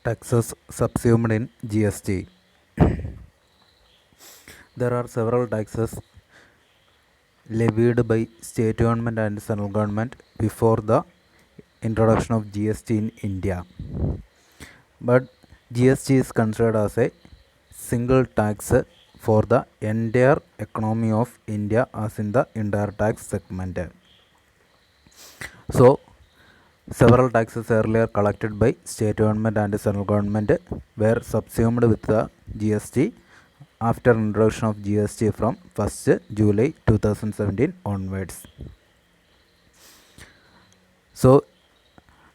Taxes subsumed in GST. There are several taxes levied by state government and central government before the introduction of GST in India. But GST is considered as a single tax for the entire economy of India as in the indirect tax segment. So, several taxes earlier collected by state government and central government were subsumed with the GST after introduction of GST from 1st July 2017 onwards. So,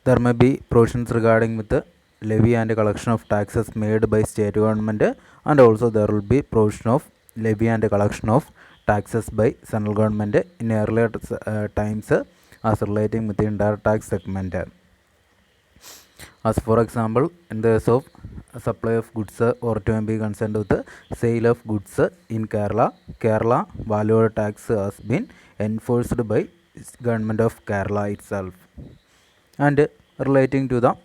there may be provisions regarding with the levy and collection of taxes made by state government, and also there will be provision of levy and collection of taxes by central government in earlier times as relating with the indirect tax segment. As for example, in the case of supply of goods or to be concerned with the sale of goods in Kerala value tax has been enforced by government of Kerala itself. And relating to the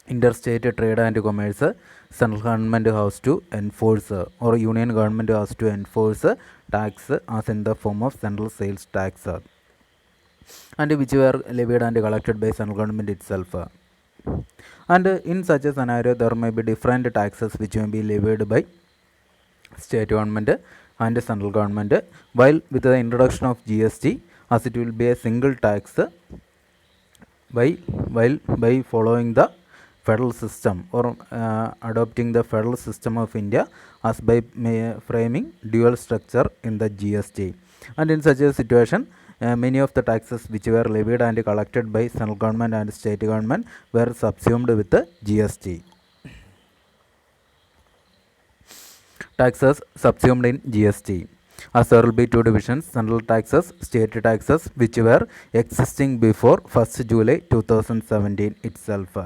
interstate trade and commerce, central government has to enforce or union government has to enforce tax as in the form of central sales tax, and which were levied and collected by central government itself. And in such a scenario, there may be different taxes which may be levied by state government and central government, while with the introduction of GST, as it will be a single tax by following the federal system or adopting the federal system of India as by framing dual structure in the GST. And in such a situation, many of the taxes which were levied and collected by central government and state government were subsumed with the GST. Taxes subsumed in GST. As there will be two divisions, central taxes, state taxes, which were existing before 1st July 2017 itself.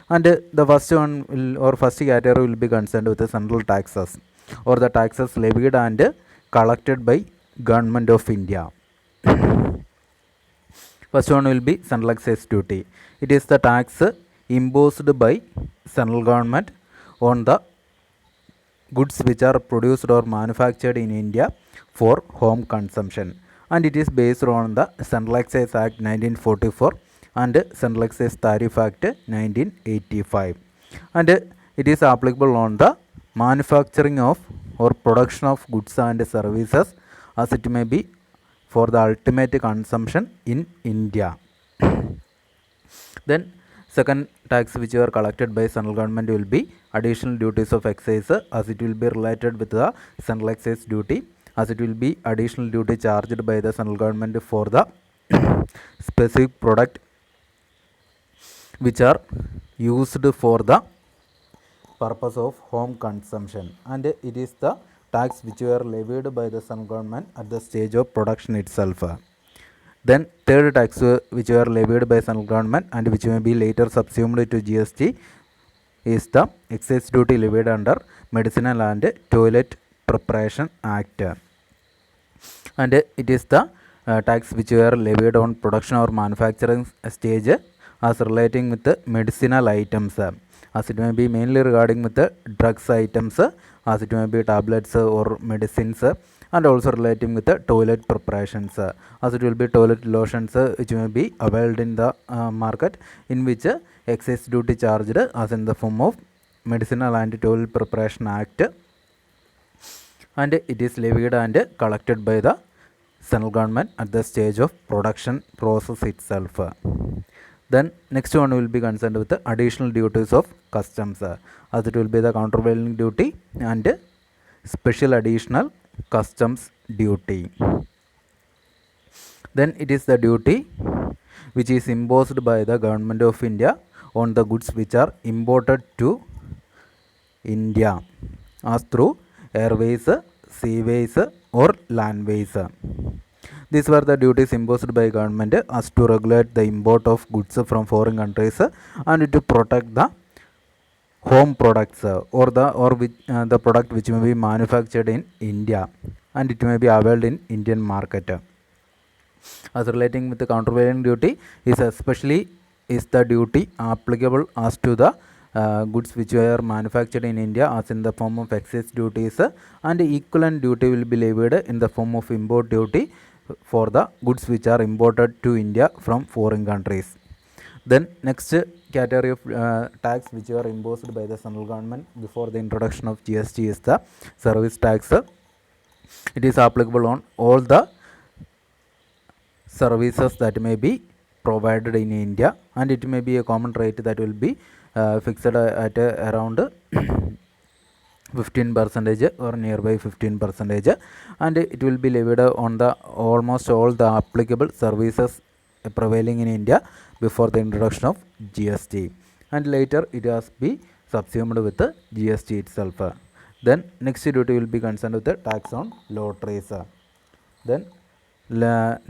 And the first one or first category will be concerned with the central taxes or the taxes levied and collected by government of India. First one will be central excise duty. It is the tax imposed by central government on the goods which are produced or manufactured in India for home consumption, and it is based on the Central Excise Act 1944 and Central Excise Tariff Act 1985, and it is applicable on the manufacturing of or production of goods and services as it may be for the ultimate consumption in India. Then second tax which are collected by central government will be additional duties of excise, as it will be related with the central excise duty, as it will be additional duty charged by the central government for the specific product which are used for the purpose of home consumption, and it is the tax which were levied by the central government at the stage of production itself. Then third tax which were levied by central government and which may be later subsumed to GST is the excise duty levied under Medicinal and Toilet Preparation Act, and it is the tax which were levied on production or manufacturing stage as relating with the medicinal items, as it may be mainly regarding with the drugs items, as it may be tablets or medicines, and also relating with the toilet preparations, as it will be toilet lotions which may be available in the market, in which excise duty charged as in the form of Medicinal and Toilet Preparation Act, and it is levied and collected by the central government at the stage of production process itself. Then next one will be concerned with the additional duties of customs, as it will be the countervailing duty and special additional customs duty. Then it is the duty which is imposed by the government of India on the goods which are imported to India as through airways, seaways or landways. These were the duties imposed by government as to regulate the import of goods from foreign countries and to protect the home products or the product which may be manufactured in India and it may be available in Indian market. As relating with the countervailing duty is especially is the duty applicable as to the goods which were manufactured in India as in the form of excise duties, and equivalent duty will be levied in the form of import duty for the goods which are imported to India from foreign countries. Then next category of tax which were imposed by the central government before the introduction of GST is the service tax. It is applicable on all the services that may be provided in India, and it may be a common rate that will be fixed at around 15% or nearby 15%, and it will be levied on the almost all the applicable services prevailing in India before the introduction of GST, and later it has been subsumed with the GST itself. Then next duty will be concerned with the tax on lotteries. Then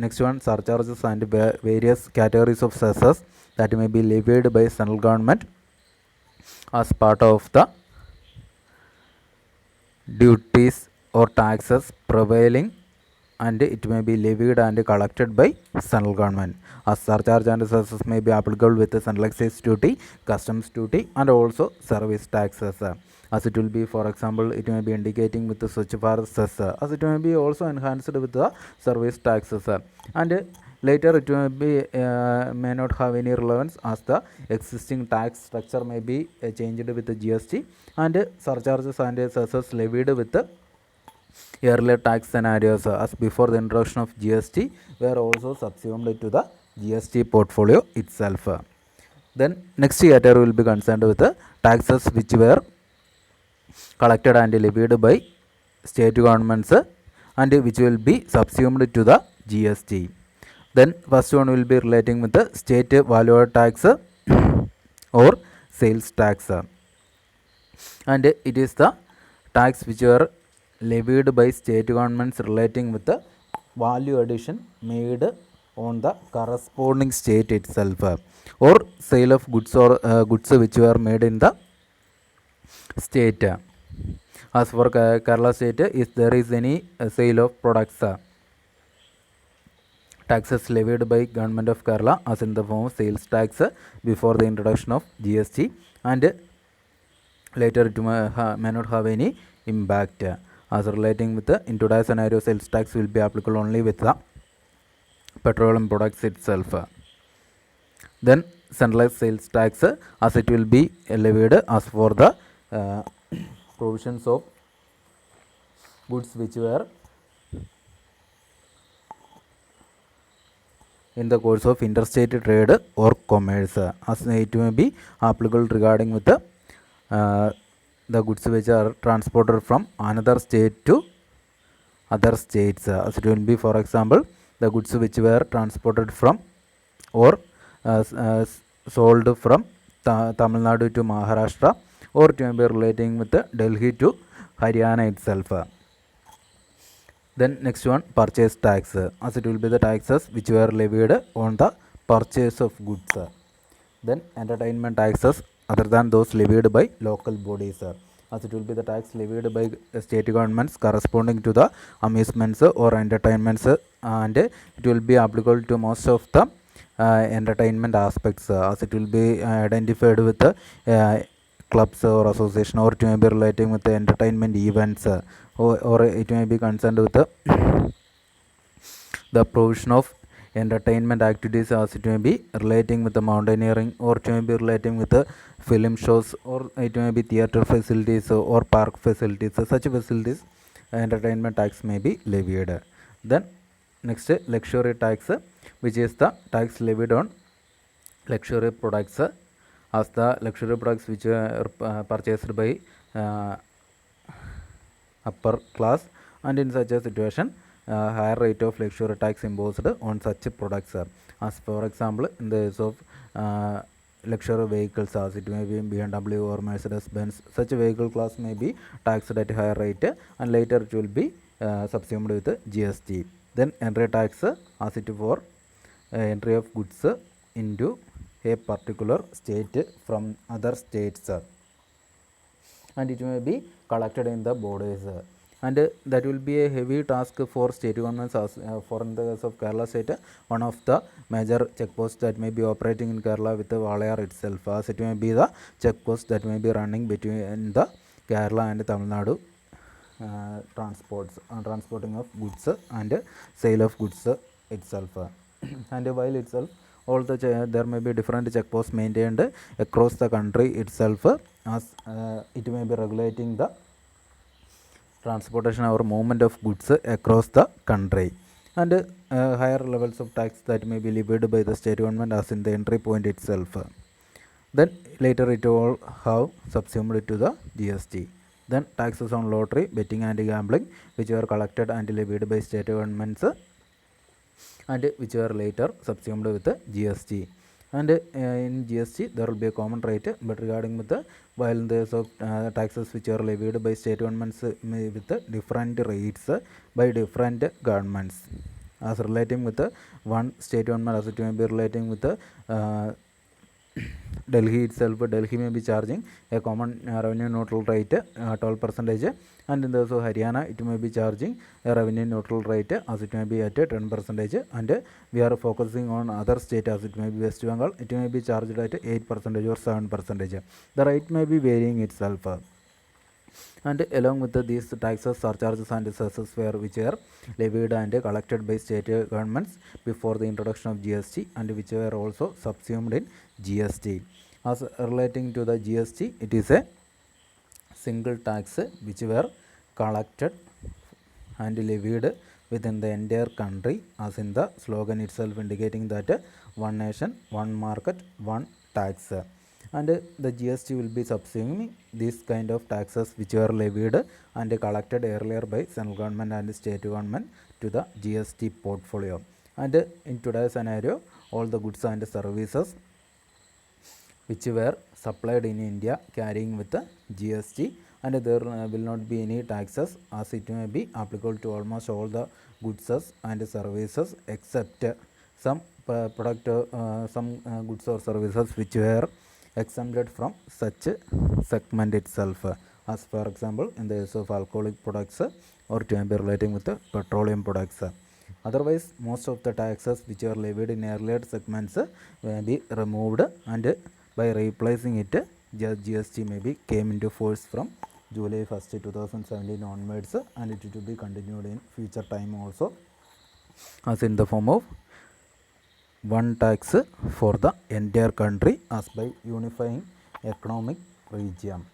next one, surcharges and various categories of cesses that may be levied by central government as part of the duties or taxes prevailing, and it may be levied and collected by central government. As surcharge and cesses may be applicable with the central excise duty, customs duty, and also service taxes. As it will be, for example, it may be indicating with the Swachh Bharat cess, as it may be also enhanced with the service taxes, and later it may not have any relevance as the existing tax structure may be changed with the GST, and surcharges and cesses levied with the earlier tax scenarios as before the introduction of GST were also subsumed to the GST portfolio itself. Then next category will be concerned with the taxes which were collected and levied by state governments and which will be subsumed to the GST. Then first one will be relating with the state value tax or sales tax, and it is the tax which were levied by state governments relating with the value addition made on the corresponding state itself, or sale of goods or goods which were made in the state. As for Kerala state, if there is any sale of products, taxes levied by government of Kerala as in the form of sales tax before the introduction of GST, and later it may not have any impact. As relating with the in today's scenario, sales tax will be applicable only with the petroleum products itself. Then centralized sales tax, as it will be levied as for the provisions of goods which were in the course of interstate trade or commerce, as it may be applicable regarding with the goods which are transported from another state to other states, as it will be, for example, the goods which were transported from or sold from Tamil Nadu to Maharashtra, or it may be relating with Delhi to Haryana itself. Then next one, purchase tax, as it will be the taxes which were levied on the purchase of goods. Then entertainment taxes other than those levied by local bodies, as it will be the tax levied by state governments corresponding to the amusements or entertainments, and it will be applicable to most of the entertainment aspects, as it will be identified with the clubs or association, or it may be relating with the entertainment events, or it may be concerned with the provision of entertainment activities, as it may be relating with the mountaineering, or it may be relating with the film shows, or it may be theatre facilities or park facilities. Such facilities entertainment tax may be levied. Then next, luxury tax, which is the tax levied on luxury products, as the luxury products which are purchased by upper class, and in such a situation higher rate of luxury tax imposed on such products, as for example in the case of luxury vehicles, as it may be BMW or Mercedes Benz. Such a vehicle class may be taxed at a higher rate, and later it will be subsumed with GST. Then entry tax, as it for entry of goods into a particular state from other states, and it may be collected in the borders. and that will be a heavy task for state governments. As for in the case of Kerala state, one of the major checkposts that may be operating in Kerala with the Walayar itself, as it may be the checkpost that may be running between the Kerala and Tamil Nadu transporting of goods and sale of goods itself. And while itself all the there may be different checkposts maintained across the country itself, as it may be regulating the transportation or movement of goods across the country, and higher levels of tax that may be levied by the state government as in the entry point itself. Then later it all have subsumed to the GST. Then taxes on lottery, betting and gambling, which were collected and levied by state governments and which were later subsumed with the GST. And in GST there will be a common rate, but regarding with the while in the case of taxes which are levied by state governments with the different rates by different governments, as relating with the one state government, as it may be relating with the Delhi itself. Delhi may be charging a common revenue neutral rate 12%, and in the case of Haryana it may be charging a revenue neutral rate as it may be at 10%, and we are focusing on other state as it may be West Bengal, it may be charged at 8% or 7%. The rate may be varying itself. And along with these taxes, surcharges and cesses were which are levied and collected by state governments before the introduction of GST, and which were also subsumed in GST. As relating to the GST, it is a single tax which were collected and levied within the entire country, as in the slogan itself indicating that one nation, one market, one tax. And the GST will be subsuming these kind of taxes which were levied and collected earlier by central government and state government to the GST portfolio. And in today's scenario, all the goods and services which were supplied in India carrying with the GST, and there will not be any taxes, as it may be applicable to almost all the goods and services except some goods or services which were exempted from such segment itself, as for example in the case of alcoholic products or it may be relating with the petroleum products. Otherwise, most of the taxes which are levied in earlier segments may be removed, and by replacing it, GST may be came into force from July 1st, 2017 onwards, and it will be continued in future time also, as in the form of one tax for the entire country, as by unifying economic region.